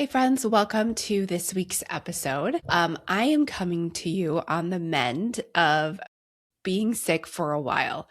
Hey friends, welcome to this week's episode. I am coming to you on the mend of being sick for a while.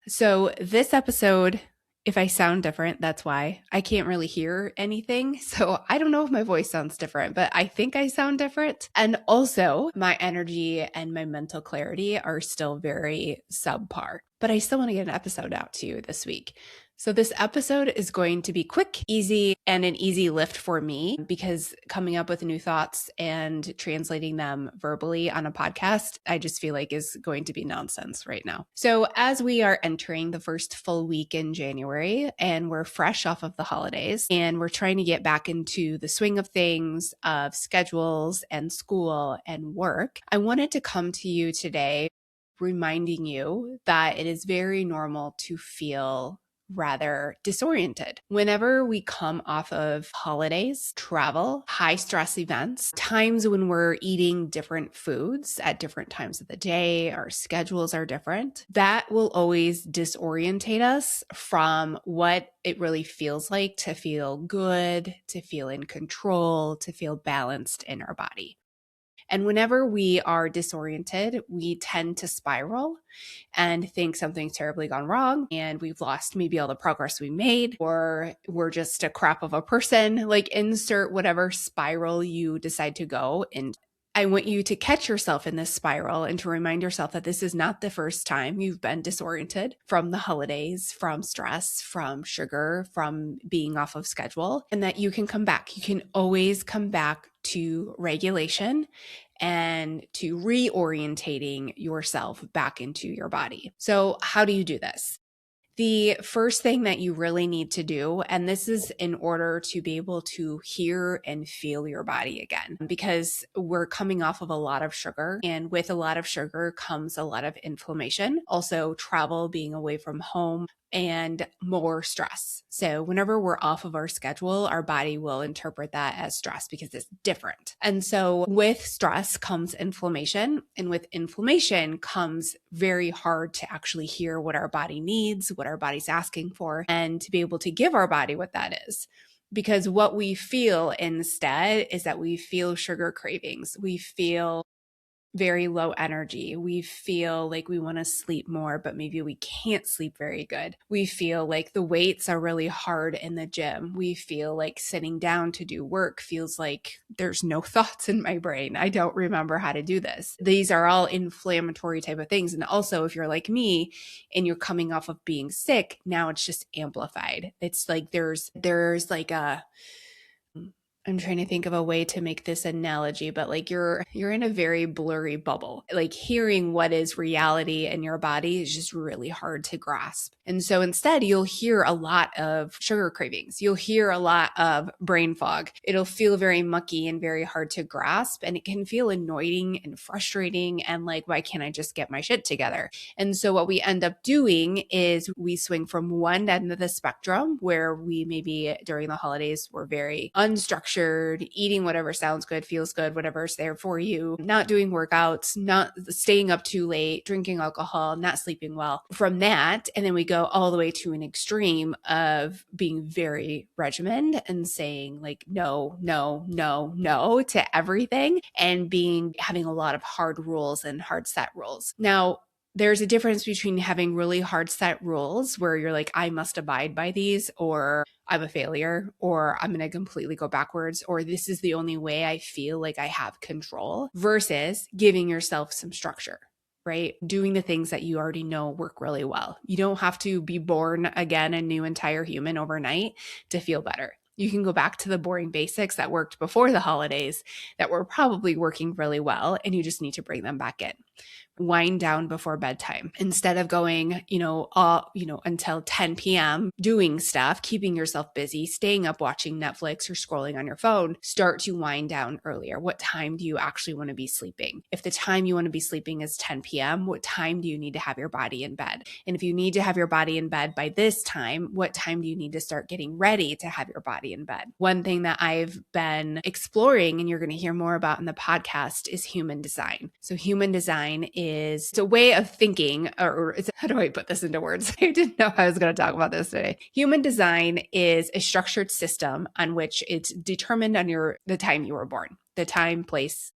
So, this episode, if I sound different, that's why. I can't really hear anything. So, I don't know if my voice sounds different, but I think I sound different. And also, my energy and my mental clarity are still very subpar. But I still want to get an episode out to you this week. So, this episode is going to be quick, easy, and an easy lift for me because coming up with new thoughts and translating them verbally on a podcast, I just feel like is going to be nonsense right now. So, as we are entering the first full week in January and we're fresh off of the holidays and we're trying to get back into the swing of things, of schedules and school and work, I wanted to come to you today reminding you that it is very normal to feel rather disoriented. Whenever we come off of holidays, travel, high stress events, times when we're eating different foods at different times of the day, our schedules are different, that will always disorientate us from what it really feels like to feel good, to feel in control, to feel balanced in our body. And whenever we are disoriented, we tend to spiral and think something's terribly gone wrong and we've lost maybe all the progress we made, or we're just a crap of a person. Like, insert whatever spiral you decide to go in. I want you to catch yourself in this spiral and to remind yourself that this is not the first time you've been disoriented from the holidays, from stress, from sugar, from being off of schedule, and that you can come back. You can always come back to regulation and to reorientating yourself back into your body. So, how do you do this? The first thing that you really need to do, and this is in order to be able to hear and feel your body again, because we're coming off of a lot of sugar, and with a lot of sugar comes a lot of inflammation. Also, travel, being away from home, and more stress. So whenever we're off of our schedule, our body will interpret that as stress because it's different. And so with stress comes inflammation, and with inflammation comes very hard to actually hear what our body needs, what our body's asking for, and to be able to give our body what that is. Because what we feel instead is that we feel sugar cravings. We feel very low energy. We feel like we want to sleep more, but maybe we can't sleep very good. We feel like the weights are really hard in the gym. We feel like sitting down to do work feels like there's no thoughts in my brain. I don't remember how to do this. These are all inflammatory type of things. And also, if you're like me and you're coming off of being sick, now it's just amplified. It's like there's like I'm trying to think of a way to make this analogy, but like you're in a very blurry bubble. Like, hearing what is reality in your body is just really hard to grasp. And so instead, you'll hear a lot of sugar cravings. You'll hear a lot of brain fog. It'll feel very mucky and very hard to grasp. And it can feel annoying and frustrating and like, why can't I just get my shit together? And so what we end up doing is we swing from one end of the spectrum where we maybe during the holidays were very unstructured, eating whatever sounds good, feels good, whatever's there for you, not doing workouts, not staying up too late, drinking alcohol, not sleeping well. From that, and then we go all the way to an extreme of being very regimented and saying like no, no, no, no to everything, and having a lot of hard rules and hard set rules. Now, there's a difference between having really hard set rules where you're like, I must abide by these, or I'm a failure, or I'm going to completely go backwards, or this is the only way I feel like I have control, versus giving yourself some structure, right? Doing the things that you already know work really well. You don't have to be born again a new entire human overnight to feel better. You can go back to the boring basics that worked before the holidays that were probably working really well, and you just need to bring them back in. Wind down before bedtime instead of going, until 10 p.m. doing stuff, keeping yourself busy, staying up watching Netflix or scrolling on your phone. Start to wind down earlier. What time do you actually want to be sleeping? If the time you want to be sleeping is 10 p.m., what time do you need to have your body in bed? And if you need to have your body in bed by this time, what time do you need to start getting ready to have your body in bed? One thing that I've been exploring, and you're going to hear more about in the podcast, is human design. So human design is is, it's a way of thinking, or how do I put this into words? I didn't know I was going to talk about this today. Human design is a structured system on which it's determined on the time you were born, the time, place,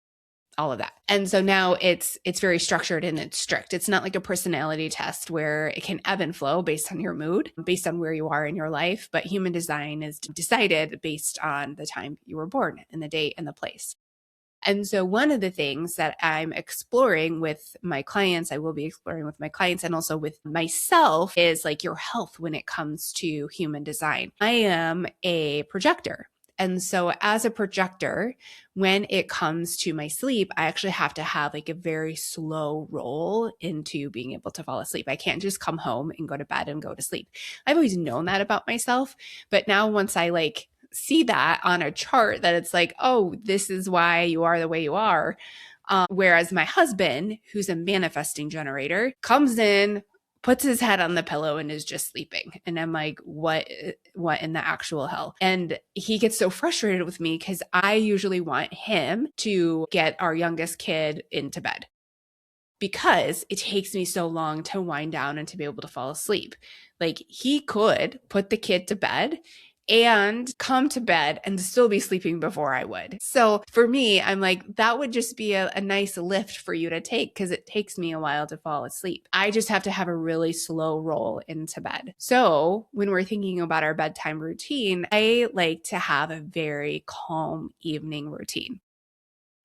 all of that. And so now it's very structured and it's strict. It's not like a personality test where it can ebb and flow based on your mood, based on where you are in your life. But human design is decided based on the time you were born and the date and the place. And so one of the things that I'm exploring with my clients, I will be exploring with my clients and also with myself, is like your health when it comes to human design. I am a projector. And so as a projector, when it comes to my sleep, I actually have to have like a very slow roll into being able to fall asleep. I can't just come home and go to bed and go to sleep. I've always known that about myself, but now once I like see that on a chart, that it's like, oh, this is why you are the way you are. Whereas my husband, who's a manifesting generator, comes in, puts his head on the pillow and is just sleeping. And I'm like, what in the actual hell? And he gets so frustrated with me because I usually want him to get our youngest kid into bed because it takes me so long to wind down and to be able to fall asleep. Like he could put the kid to bed and come to bed and still be sleeping before I would. So for me, I'm like, that would just be a nice lift for you to take because it takes me a while to fall asleep. I just have to have a really slow roll into bed. So when we're thinking about our bedtime routine, I like to have a very calm evening routine.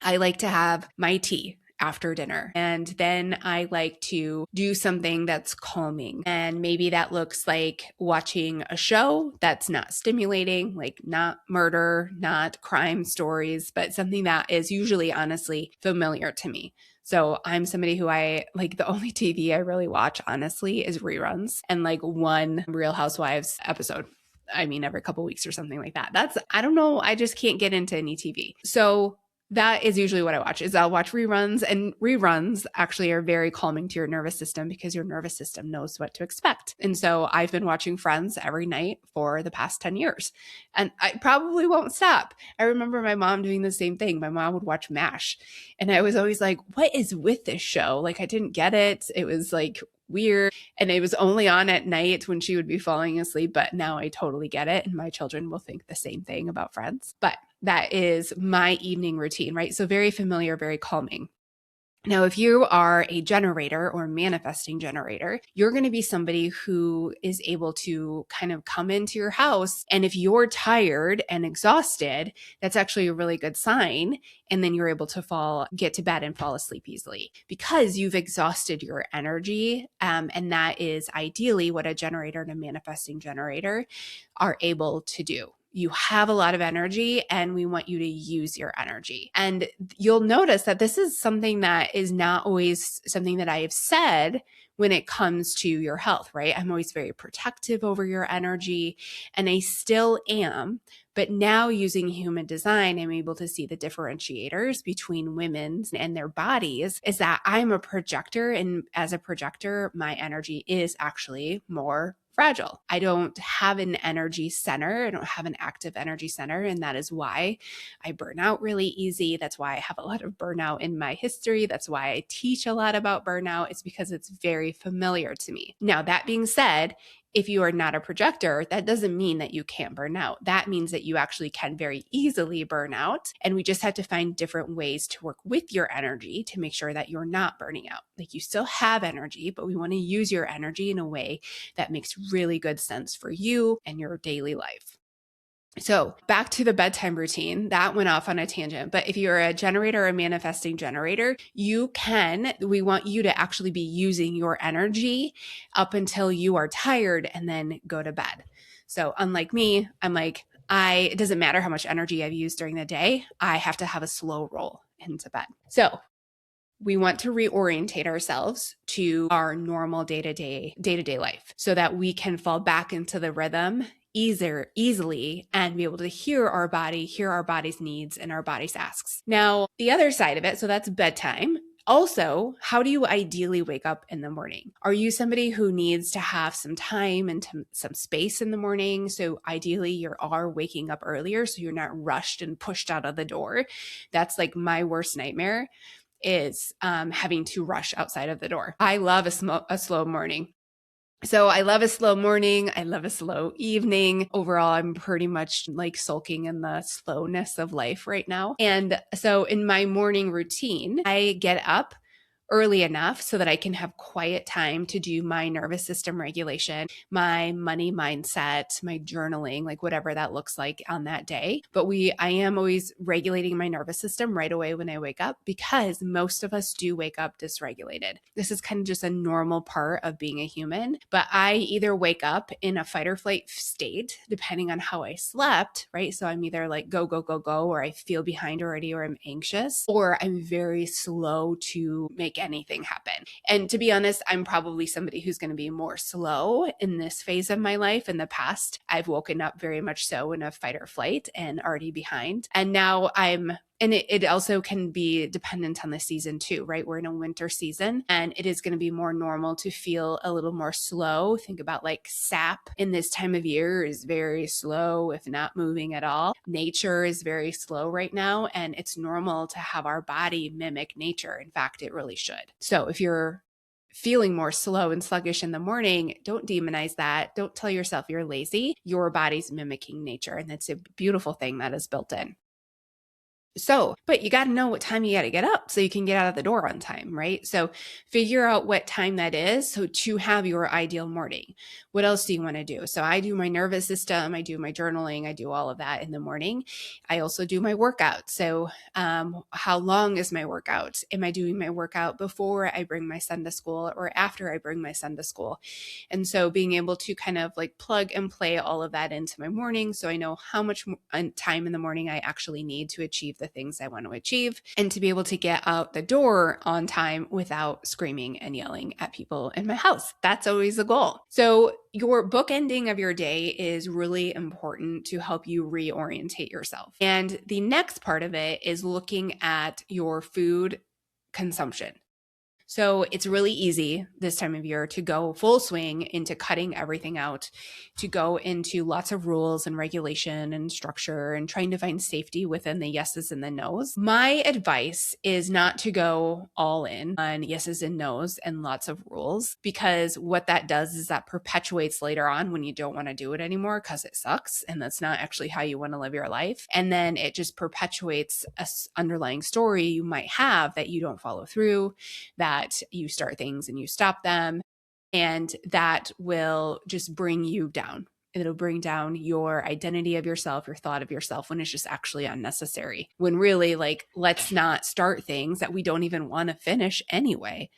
I like to have my tea after dinner. And then I like to do something that's calming. And maybe that looks like watching a show that's not stimulating, like not murder, not crime stories, but something that is usually honestly familiar to me. So I'm somebody who I like, the only TV I really watch honestly is reruns and like one Real Housewives episode. I mean, every couple weeks or something like that. I don't know. I just can't get into any TV. So that is usually what I watch. Is I'll watch reruns, and reruns actually are very calming to your nervous system because your nervous system knows what to expect. And so I've been watching Friends every night for the past 10 years, and I probably won't stop. I remember my mom doing the same thing. My mom would watch MASH, and I was always like, what is with this show? Like, I didn't get it. It was like weird. And it was only on at night when she would be falling asleep. But now I totally get it. And my children will think the same thing about Friends. But that is my evening routine, right? So very familiar, very calming. Now, if you are a generator or manifesting generator, you're going to be somebody who is able to kind of come into your house. And if you're tired and exhausted, that's actually a really good sign. And then you're able to get to bed and fall asleep easily because you've exhausted your energy. And that is ideally what a generator and a manifesting generator are able to do. You have a lot of energy and we want you to use your energy. And you'll notice that this is something that is not always something that I have said when it comes to your health, right? I'm always very protective over your energy, and I still am. But now using human design, I'm able to see the differentiators between women and their bodies is that I'm a projector. And as a projector, my energy is actually more fragile. I don't have an energy center. I don't have an active energy center. And that is why I burn out really easy. That's why I have a lot of burnout in my history. That's why I teach a lot about burnout. It's because it's very familiar to me. Now, that being said, if you are not a projector, that doesn't mean that you can't burn out. That means that you actually can very easily burn out. And we just have to find different ways to work with your energy to make sure that you're not burning out. Like you still have energy, but we want to use your energy in a way that makes really good sense for you and your daily life. So back to the bedtime routine, that went off on a tangent. But if you're a generator or a manifesting generator, we want you to actually be using your energy up until you are tired and then go to bed. So unlike me, I'm like, it doesn't matter how much energy I've used during the day. I have to have a slow roll into bed. So we want to reorientate ourselves to our normal day-to-day life so that we can fall back into the rhythm easily and be able to hear our body's needs and our body's asks. Now, the other side of it, so that's bedtime. Also, how do you ideally wake up in the morning? Are you somebody who needs to have some time and some space in the morning? So ideally you are waking up earlier so you're not rushed and pushed out of the door. That's like my worst nightmare. is having to rush outside of the door. I love a slow morning. So I love a slow morning. I love a slow evening. Overall, I'm pretty much like sulking in the slowness of life right now. And so in my morning routine, I get up early enough so that I can have quiet time to do my nervous system regulation, my money mindset, my journaling, like whatever that looks like on that day. But I am always regulating my nervous system right away when I wake up, because most of us do wake up dysregulated. This is kind of just a normal part of being a human. But I either wake up in a fight or flight state, depending on how I slept, right? So I'm either like go, go, go, go, or I feel behind already, or I'm anxious, or I'm very slow to make anything happen. And to be honest, I'm probably somebody who's going to be more slow in this phase of my life. In the past, I've woken up very much so in a fight or flight and already behind. And now and it also can be dependent on the season too, right? We're in a winter season, and it is going to be more normal to feel a little more slow. Think about like sap in this time of year is very slow, if not moving at all. Nature is very slow right now, and it's normal to have our body mimic nature. In fact, it really should. So if you're feeling more slow and sluggish in the morning, don't demonize that. Don't tell yourself you're lazy. Your body's mimicking nature, and that's a beautiful thing that is built in. So, but you got to know what time you got to get up so you can get out of the door on time, right? So figure out what time that is so to have your ideal morning. What else do you want to do? So I do my nervous system, I do my journaling, I do all of that in the morning. I also do my workout. So how long is my workout? Am I doing my workout before I bring my son to school or after I bring my son to school? And so being able to kind of like plug and play all of that into my morning, so I know how much time in the morning I actually need to achieve the things I want to achieve, and to be able to get out the door on time without screaming and yelling at people in my house. That's always the goal. So your bookending of your day is really important to help you reorientate yourself. And the next part of it is looking at your food consumption. So it's really easy this time of year to go full swing into cutting everything out, to go into lots of rules and regulation and structure and trying to find safety within the yeses and the nos. My advice is not to go all in on yeses and nos and lots of rules, because what that does is that perpetuates later on when you don't want to do it anymore because it sucks and that's not actually how you want to live your life. And then it just perpetuates a underlying story you might have that you don't follow through, that you start things and you stop them, and that will just bring you down. It'll bring down your identity of yourself, your thought of yourself, when it's just actually unnecessary. When really, like, let's not start things that we don't even want to finish anyway.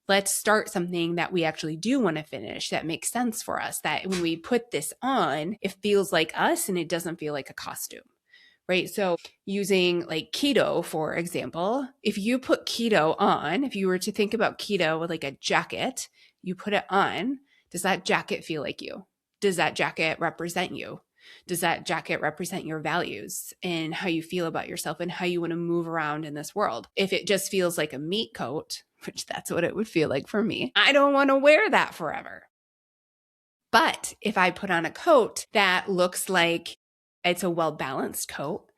Let's start something that we actually do want to finish, that makes sense for us, that when we put this on, it feels like us and it doesn't feel like a costume. Right? So using like keto, for example, if you put keto on, if you were to think about keto with like a jacket, you put it on, does that jacket feel like you? Does that jacket represent you? Does that jacket represent your values and how you feel about yourself and how you want to move around in this world? If it just feels like a meat coat, which that's what it would feel like for me, I don't want to wear that forever. But if I put on a coat that looks like it's a well-balanced coat,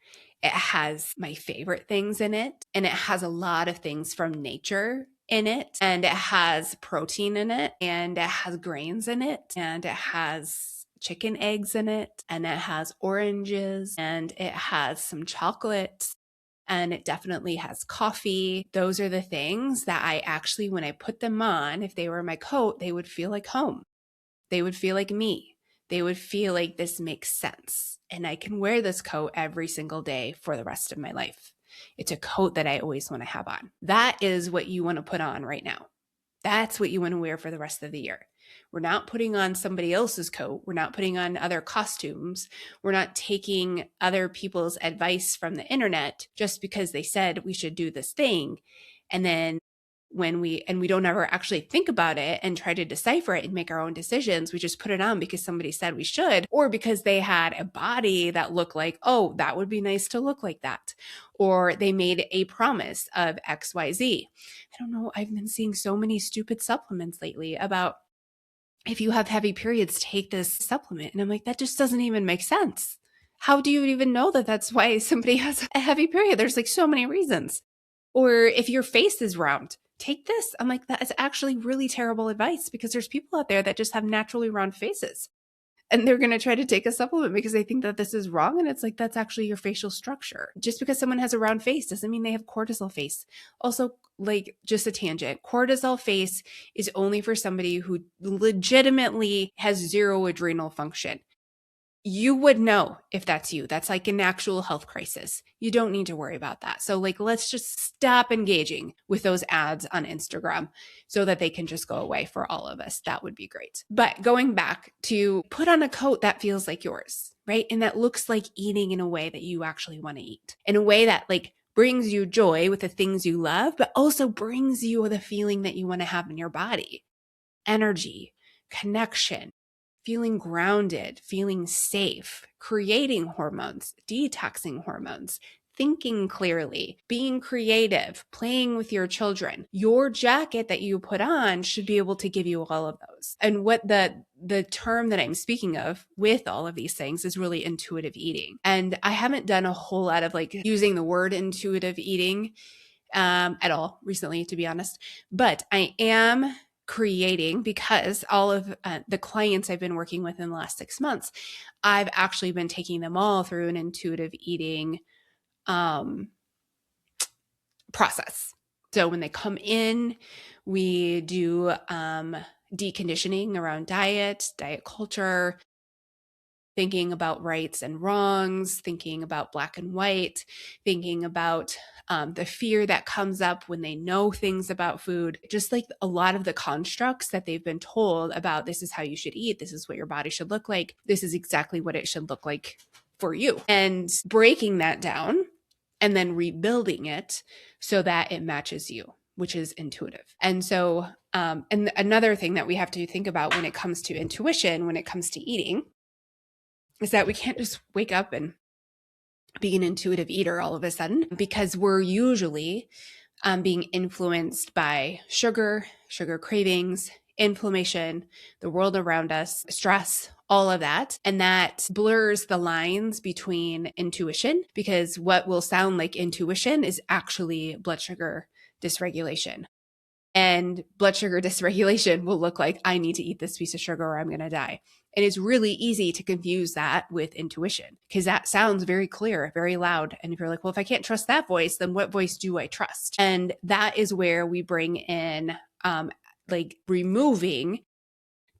it has my favorite things in it, and it has a lot of things from nature in it, and it has protein in it, and it has grains in it, and it has chicken eggs in it, and it has oranges, and it has some chocolate, and it definitely has coffee. Those are the things that I actually, when I put them on, if they were my coat, they would feel like home. They would feel like me. They would feel like this makes sense. And I can wear this coat every single day for the rest of my life. It's a coat that I always want to have on. That is what you want to put on right now. That's what you want to wear for the rest of the year. We're not putting on somebody else's coat. We're not putting on other costumes. We're not taking other people's advice from the internet just because they said we should do this thing. And then we don't ever actually think about it and try to decipher it and make our own decisions. We just put it on because somebody said we should, or because they had a body that looked like, oh, that would be nice to look like that. Or they made a promise of XYZ. I don't know. I've been seeing so many stupid supplements lately about, if you have heavy periods, take this supplement. And I'm like, that just doesn't even make sense. How do you even know that that's why somebody has a heavy period? There's like so many reasons. Or if your face is round, take this. I'm like, that is actually really terrible advice because there's people out there that just have naturally round faces. And they're going to try to take a supplement because they think that this is wrong. And it's like, that's actually your facial structure. Just because someone has a round face doesn't mean they have cortisol face. Also, like, just a tangent, cortisol face is only for somebody who legitimately has zero adrenal function. You would know if that's you. That's like an actual health crisis. You don't need to worry about that. So like, let's just stop engaging with those ads on Instagram so that they can just go away for all of us. That would be great. But going back to put on a coat that feels like yours, right? And that looks like eating in a way that you actually want to eat, in a way that like brings you joy with the things you love, but also brings you the feeling that you want to have in your body, energy, connection, feeling grounded, feeling safe, creating hormones, detoxing hormones, thinking clearly, being creative, playing with your children. Your jacket that you put on should be able to give you all of those. And what the term that I'm speaking of with all of these things is really intuitive eating. And I haven't done a whole lot of like using the word intuitive eating at all recently, to be honest, but I am creating, because all of the clients I've been working with in the last 6 months, I've actually been taking them all through an intuitive eating process. So when they come in, we do deconditioning around diet culture, thinking about rights and wrongs, thinking about black and white, thinking about the fear that comes up when they know things about food, just like a lot of the constructs that they've been told about this is how you should eat, this is what your body should look like, this is exactly what it should look like for you. And breaking that down and then rebuilding it so that it matches you, which is intuitive. And so, and another thing that we have to think about when it comes to intuition, when it comes to eating, is that we can't just wake up and be an intuitive eater all of a sudden, because we're usually being influenced by sugar cravings, inflammation, the world around us, stress, all of that. And that blurs the lines between intuition, because what will sound like intuition is actually blood sugar dysregulation. And blood sugar dysregulation will look like, I need to eat this piece of sugar or I'm going to die. And it's really easy to confuse that with intuition, because that sounds very clear, very loud. And if you're like, well, if I can't trust that voice, then what voice do I trust? And that is where we bring in like removing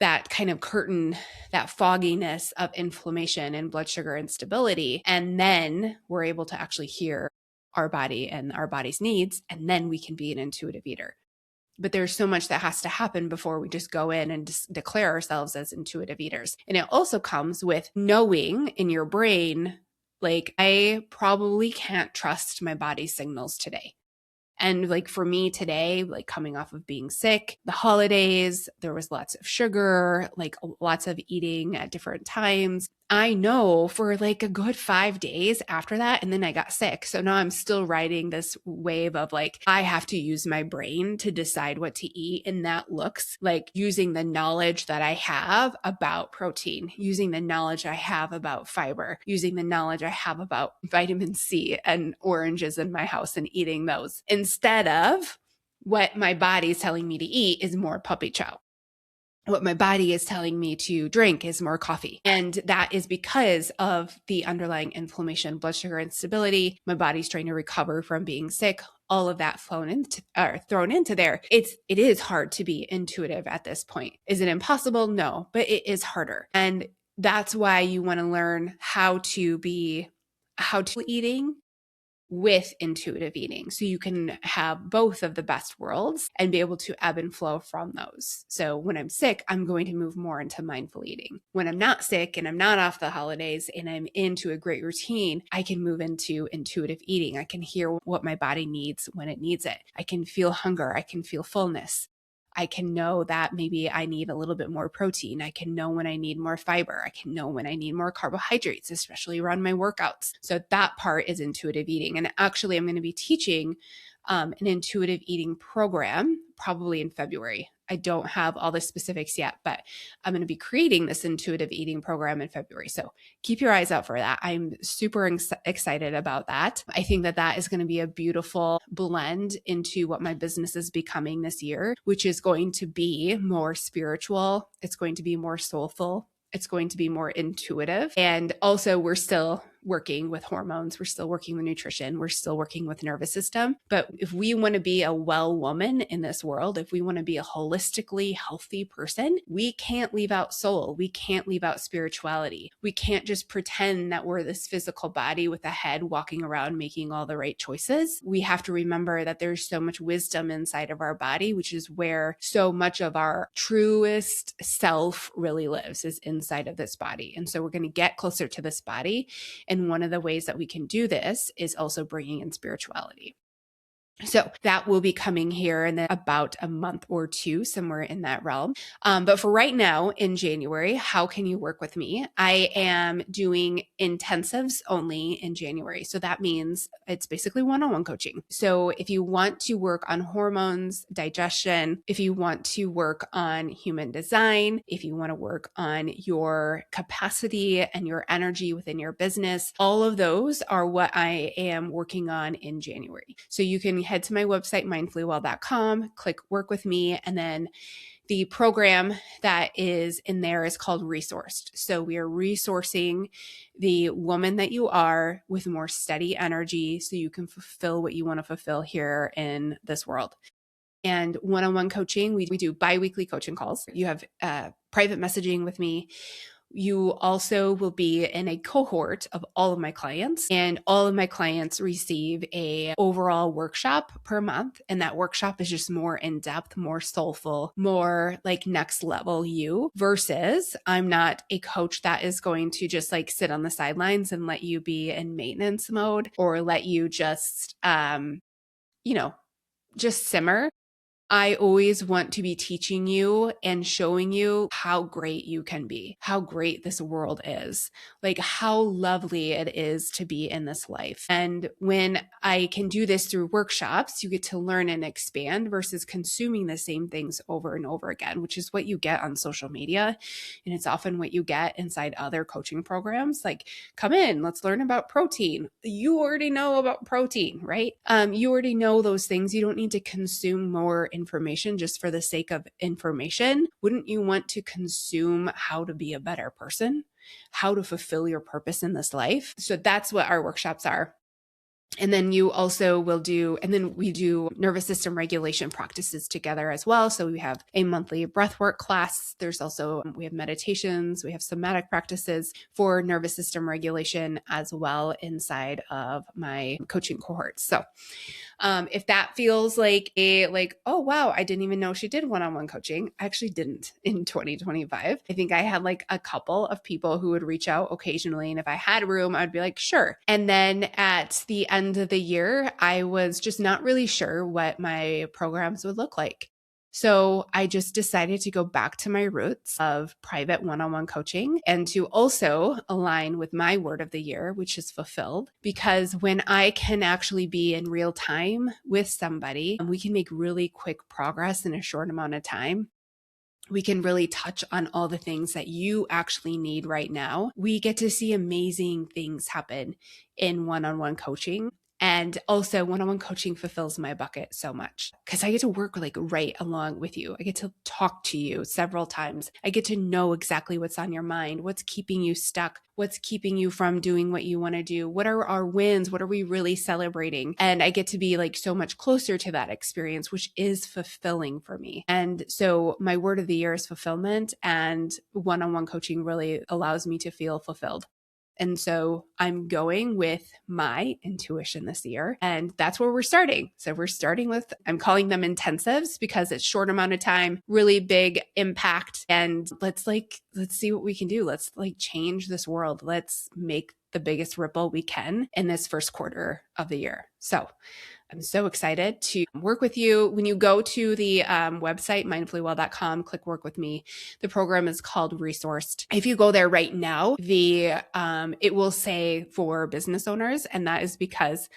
that kind of curtain, that fogginess of inflammation and blood sugar instability. And then we're able to actually hear our body and our body's needs. And then we can be an intuitive eater. But there's so much that has to happen before we just go in and just declare ourselves as intuitive eaters. And it also comes with knowing in your brain, like, I probably can't trust my body's signals today. And like for me today, like coming off of being sick, the holidays, there was lots of sugar, like lots of eating at different times. I know for like a good 5 days after that, and then I got sick. So now I'm still riding this wave of like, I have to use my brain to decide what to eat. And that looks like using the knowledge that I have about protein, using the knowledge I have about fiber, using the knowledge I have about vitamin C and oranges in my house and eating those, instead of what my body is telling me to eat is more puppy chow. What my body is telling me to drink is more coffee. And that is because of the underlying inflammation, blood sugar instability. My body's trying to recover from being sick. All of that thrown into there. It is hard to be intuitive at this point. Is it impossible? No, but it is harder. And that's why you want to learn how to eating with intuitive eating, so you can have both of the best worlds and be able to ebb and flow from those. So when I'm sick, I'm going to move more into mindful eating. When I'm not sick and I'm not off the holidays and I'm into a great routine, I can move into intuitive eating. I can hear what my body needs when it needs it. I can feel hunger. I can feel fullness. I can know that maybe I need a little bit more protein. I can know when I need more fiber. I can know when I need more carbohydrates, especially around my workouts. So that part is intuitive eating. And actually, I'm going to be teaching an intuitive eating program probably in February. I don't have all the specifics yet, but I'm going to be creating this intuitive eating program in February. So keep your eyes out for that. I'm super excited about that. I think that that is going to be a beautiful blend into what my business is becoming this year, which is going to be more spiritual. It's going to be more soulful. It's going to be more intuitive. And also, we're still working with hormones. We're still working with nutrition. We're still working with nervous system. But if we want to be a well woman in this world, if we want to be a holistically healthy person, we can't leave out soul. We can't leave out spirituality. We can't just pretend that we're this physical body with a head walking around making all the right choices. We have to remember that there's so much wisdom inside of our body, which is where so much of our truest self really lives, is inside of this body. And so we're going to get closer to this body. And one of the ways that we can do this is also bringing in spirituality. So that will be coming here in about a month or two, somewhere in that realm. But for right now, in January, how can you work with me? I am doing intensives only in January. So that means it's basically one-on-one coaching. So if you want to work on hormones, digestion, if you want to work on human design, if you want to work on your capacity and your energy within your business, all of those are what I am working on in January. So you can head to my website, mindfullywell.com, click work with me, and then the program that is in there is called Resourced. So we are resourcing the woman that you are with more steady energy so you can fulfill what you want to fulfill here in this world. And one-on-one coaching, we do bi-weekly coaching calls. You have private messaging with me. You also will be in a cohort of all of my clients, and all of my clients receive a overall workshop per month. And that workshop is just more in depth, more soulful, more like next level you, versus I'm not a coach that is going to just like sit on the sidelines and let you be in maintenance mode or let you just, just simmer. I always want to be teaching you and showing you how great you can be, how great this world is, like how lovely it is to be in this life. And when I can do this through workshops, you get to learn and expand versus consuming the same things over and over again, which is what you get on social media. And it's often what you get inside other coaching programs. Like, come in, let's learn about protein. You already know about protein, right? You already know those things. You don't need to consume more information just for the sake of information. Wouldn't you want to consume how to be a better person, how to fulfill your purpose in this life? So that's what our workshops are. And then you also will do, and then we do nervous system regulation practices together as well. So we have a monthly breathwork class. There's also, we have meditations, we have somatic practices for nervous system regulation as well inside of my coaching cohorts. So if that feels like oh, wow, I didn't even know she did one-on-one coaching. I actually didn't in 2025. I think I had like a couple of people who would reach out occasionally. And if I had room, I'd be like, sure. And then at the end of the year, I was just not really sure what my programs would look like. So I just decided to go back to my roots of private one-on-one coaching and to also align with my word of the year, which is fulfilled. Because when I can actually be in real time with somebody, we can make really quick progress in a short amount of time. We can really touch on all the things that you actually need right now. We get to see amazing things happen in one-on-one coaching. And also one-on-one coaching fulfills my bucket so much because I get to work like right along with you. I get to talk to you several times. I get to know exactly what's on your mind, what's keeping you stuck, what's keeping you from doing what you want to do. What are our wins? What are we really celebrating? And I get to be like so much closer to that experience, which is fulfilling for me. And so my word of the year is fulfillment, and one-on-one coaching really allows me to feel fulfilled. And so I'm going with my intuition this year, and that's where we're starting. So we're starting with, I'm calling them intensives because it's short amount of time, really big impact. And let's see what we can do. Let's change this world. Let's make the biggest ripple we can in this first quarter of the year. So I'm so excited to work with you. When you go to the website, mindfullywell.com, click work with me. The program is called Resourced. If you go there right now, it will say for business owners, and that is because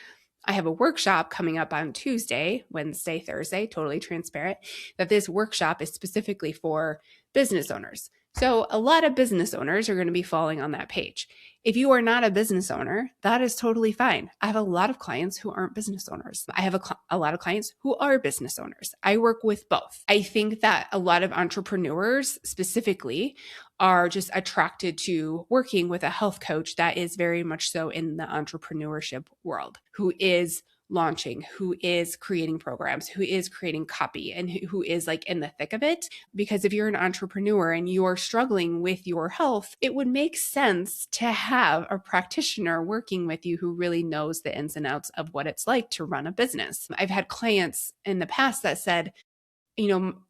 I have a workshop coming up on Tuesday, Wednesday, Thursday, totally transparent, that this workshop is specifically for business owners. So a lot of business owners are going to be falling on that page. If you are not a business owner, that is totally fine. I have a lot of clients who aren't business owners. I have a lot of clients who are business owners. I work with both. I think that a lot of entrepreneurs specifically are just attracted to working with a health coach that is very much so in the entrepreneurship world, who is launching, who is creating programs, who is creating copy, and who is like in the thick of it. Because if you're an entrepreneur and you're struggling with your health, it would make sense to have a practitioner working with you who really knows the ins and outs of what it's like to run a business. I've had clients in the past that said,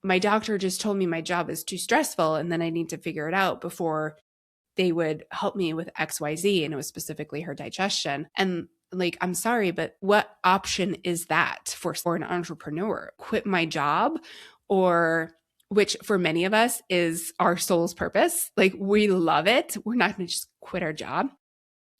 my doctor just told me my job is too stressful and then I need to figure it out before they would help me with XYZ. And it was specifically her digestion. And like, I'm sorry, but what option is that for an entrepreneur? Quit my job, or which for many of us is our soul's purpose. Like, we love it. We're not going to just quit our job,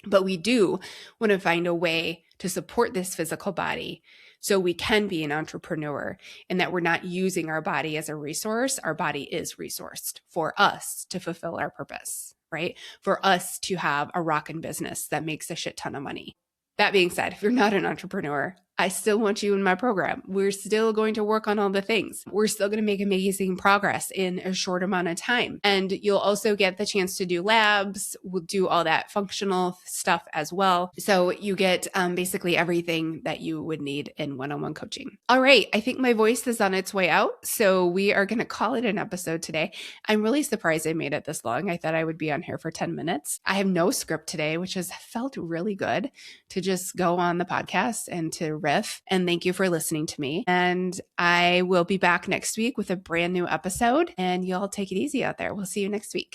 but we do want to find a way to support this physical body so we can be an entrepreneur, and that we're not using our body as a resource. Our body is resourced for us to fulfill our purpose, right? For us to have a rockin' business that makes a shit ton of money. That being said, if you're not an entrepreneur, I still want you in my program. We're still going to work on all the things. We're still going to make amazing progress in a short amount of time. And you'll also get the chance to do labs. We'll do all that functional stuff as well. So you get basically everything that you would need in one-on-one coaching. All right. I think my voice is on its way out. So we are going to call it an episode today. I'm really surprised I made it this long. I thought I would be on here for 10 minutes. I have no script today, which has felt really good to just go on the podcast and to riff. And thank you for listening to me. And I will be back next week with a brand new episode, and y'all take it easy out there. We'll see you next week.